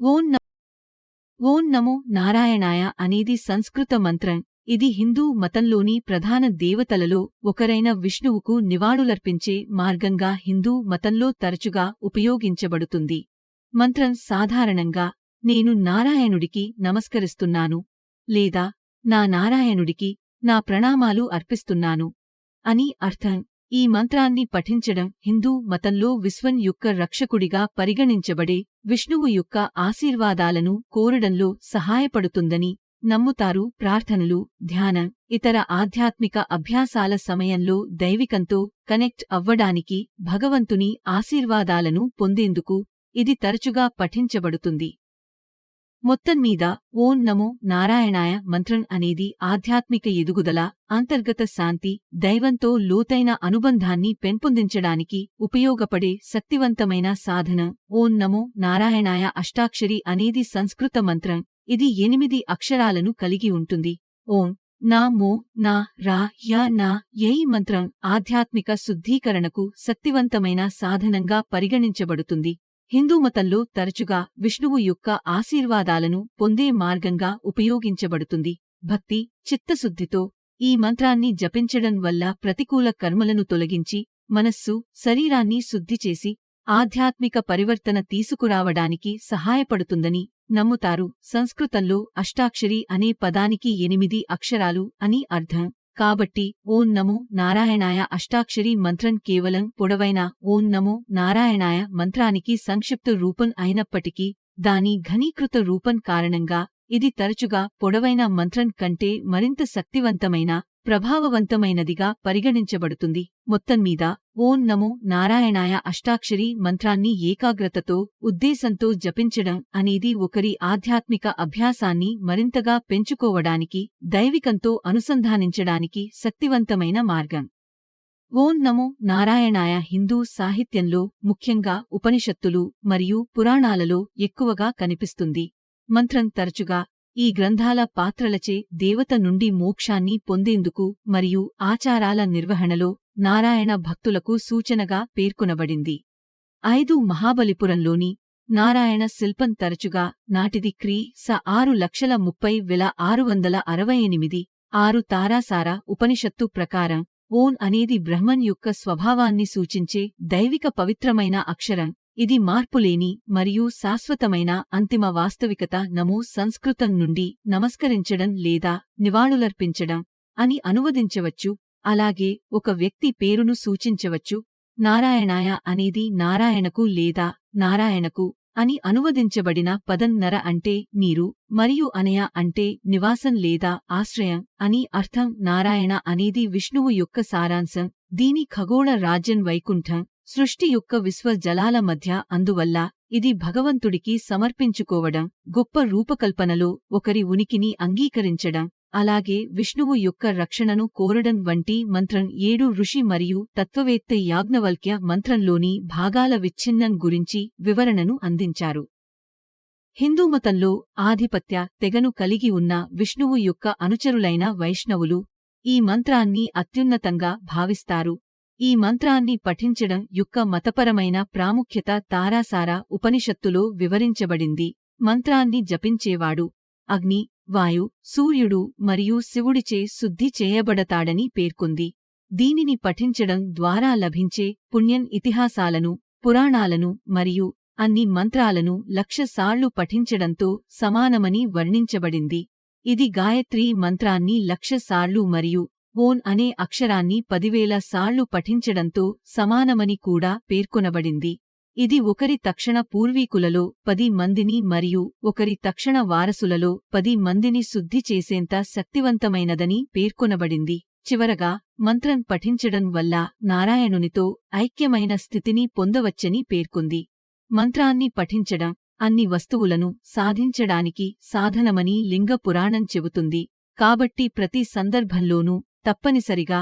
ఓం న ఓం నమో నారాయణాయ అనేది సంస్కృత మంత్రం. ఇది హిందూ మతంలోని ప్రధాన దేవతలలో ఒకరైన విష్ణువుకు నివాళులర్పించే మార్గంగా హిందూ మతంలో తరచుగా ఉపయోగించబడుతుంది. మంత్రం సాధారణంగా నేను నారాయణుడికి నమస్కరిస్తున్నాను లేదా నా నారాయణుడికి నా ప్రణామాలు అర్పిస్తున్నాను అని అర్థం. ఈ మంత్రాన్ని పఠించడం హిందూ మతంలో విశ్వం యొక్క రక్షకుడిగా పరిగణించబడే విష్ణువు యొక్క ఆశీర్వాదాలను కోరడంలో సహాయపడుతుందని నమ్ముతారు. ప్రార్థనలు, ధ్యానం, ఇతర ఆధ్యాత్మిక అభ్యాసాల సమయంలో దైవికంతో కనెక్ట్ అవ్వడానికి, భగవంతుని ఆశీర్వాదాలను పొందేందుకు ఇది తరచుగా పఠించబడుతుంది. మొత్తంమీద ఓం నమో నారాయణాయ మంత్రం అనేది ఆధ్యాత్మిక ఎదుగుదల, అంతర్గత శాంతి, దైవంతో లోతైన అనుబంధాన్ని పెంపొందించడానికి ఉపయోగపడే శక్తివంతమైన సాధనం. ఓం నమో నారాయణాయ అష్టాక్షరి అనేది సంస్కృత మంత్రం. ఇది 8 అక్షరాలను కలిగి ఉంటుంది. ఓం, నా, మో, నా, రా, యా, నా, యై మంత్రం ఆధ్యాత్మిక శుద్ధీకరణకు శక్తివంతమైన సాధనంగా పరిగణించబడుతుంది. హిందూమతంలో తరచుగా విష్ణువు యొక్క ఆశీర్వాదాలను పొందే మార్గంగా ఉపయోగించబడుతుంది. భక్తి, చిత్తశుద్ధితో ఈ మంత్రాన్ని జపించడం వల్ల ప్రతికూల కర్మలను తొలగించి, మనస్సు, శరీరాన్ని శుద్ధిచేసి, ఆధ్యాత్మిక పరివర్తన తీసుకురావడానికి సహాయపడుతుందని నమ్ముతారు. సంస్కృతంలో అష్టాక్షరి అనే పదానికి 8 అక్షరాలు అని అర్థం. కాబట్టి ఓం నమో నారాయణాయ అష్టాక్షరి మంత్రం కేవలం పొడవైన ఓం నమో నారాయణాయ మంత్రానికి సంక్షిప్త రూపం అయినప్పటికీ, దాని ఘనీకృత రూపం కారణంగా ఇది తరచుగా పొడవైన మంత్రం కంటే మరింత శక్తివంతమైన, ప్రభావవంతమైనదిగా పరిగణించబడుతుంది. మొత్తంమీద ఓం నమో నారాయణాయ అష్టాక్షరి మంత్రాన్ని ఏకాగ్రతతో, ఉద్దేశంతో జపించడం అనేది ఒకరి ఆధ్యాత్మిక అభ్యాసాన్ని మరింతగా పెంచుకోవడానికి, దైవికంతో అనుసంధానించడానికి శక్తివంతమైన మార్గం. ఓం నమో నారాయణాయ హిందూ సాహిత్యంలో, ముఖ్యంగా ఉపనిషత్తులు మరియు పురాణాలలో ఎక్కువగా కనిపిస్తుంది. మంత్రం తరచుగా ఈ గ్రంథాల పాత్రలచే దేవత నుండి మోక్షాన్ని పొందేందుకు మరియు ఆచారాల నిర్వహణలో నారాయణ భక్తులకు సూచనగా పేర్కొనబడింది. 5 మహాబలిపురంలోని నారాయణ శిల్పం తరచుగా నాటిది క్రీ.శ 6,30,668 6 తారాసార ఉపనిషత్తు ప్రకారం ఓం అనేది బ్రహ్మన్ యొక్క స్వభావాన్ని సూచించే దైవిక పవిత్రమైన అక్షరం. ఇది మార్పులేని మరియు శాశ్వతమైన అంతిమ వాస్తవికత. నమో సంస్కృతం నుండి నమస్కరించడం లేదా నివాళులర్పించడం అని అనువదించవచ్చు. అలాగే ఒక వ్యక్తి పేరును సూచించవచ్చు. నారాయణాయ అనేది నారాయణకు లేదా నారాయణకు అని అనువదించబడిన పదం. నర అంటే నీరు మరియు అనయ అంటే నివాసం లేదా ఆశ్రయం అని అర్థం. నారాయణ అనేది విష్ణువు యొక్క సారాంశం. దీని ఖగోళ రాజ్యం వైకుంఠం, సృష్టి యొక్క విశ్వ జలాల మధ్య. అందువల్ల ఇది భగవంతుడికి సమర్పించుకోవడం, గొప్ప రూపకల్పనలో ఒకరి ఉనికిని అంగీకరించడం, అలాగే విష్ణువు యొక్క రక్షణను కోరడం వంటి మంత్రం. 7 ఋషి మరియు తత్వవేత్త యాజ్ఞవల్క్య మంత్రంలోని భాగాల విచ్ఛిన్నం గురించి వివరణను అందించారు. హిందూమతంలో ఆధిపత్య తెగను కలిగి ఉన్న విష్ణువు యొక్క అనుచరులైన వైష్ణవులు ఈ మంత్రాన్ని అత్యున్నతంగా భావిస్తారు. ఈ మంత్రాన్ని పఠించడం యొక్క మతపరమైన ప్రాముఖ్యత తారాసార ఉపనిషత్తులో వివరించబడింది. మంత్రాన్ని జపించేవాడు అగ్ని, వాయు, సూర్యుడు మరియు శివుడిచే శుద్ధి చేయబడతాడని పేర్కొంది. దీనిని పఠించడం ద్వారా లభించే పుణ్యం ఇతిహాసాలను, పురాణాలను మరియు అన్ని మంత్రాలను 1,00,000 సార్లు పఠించడంతో సమానమని వర్ణించబడింది. ఇది గాయత్రీ మంత్రాన్ని 1,00,000 సార్లు మరియు ఓం అనే అక్షరాన్ని 10,000 సార్లు పఠించడంతో సమానమని కూడా పేర్కొనబడింది. ఇది ఒకరి తక్షణ పూర్వీకులలో 10 మందిని మరియు ఒకరి తక్షణ వారసులలో 10 మందిని శుద్ధి చేసేంత శక్తివంతమైనదని పేర్కొనబడింది. చివరగా మంత్రం పఠించడం వల్ల నారాయణునితో ఐక్యమైన స్థితిని పొందవచ్చని పేర్కొంది. మంత్రాన్ని పఠించడం అన్ని వస్తువులను సాధించడానికి సాధనమని లింగ పురాణం చెబుతుంది. కాబట్టి ప్రతి సందర్భంలోనూ తప్పనిసరిగా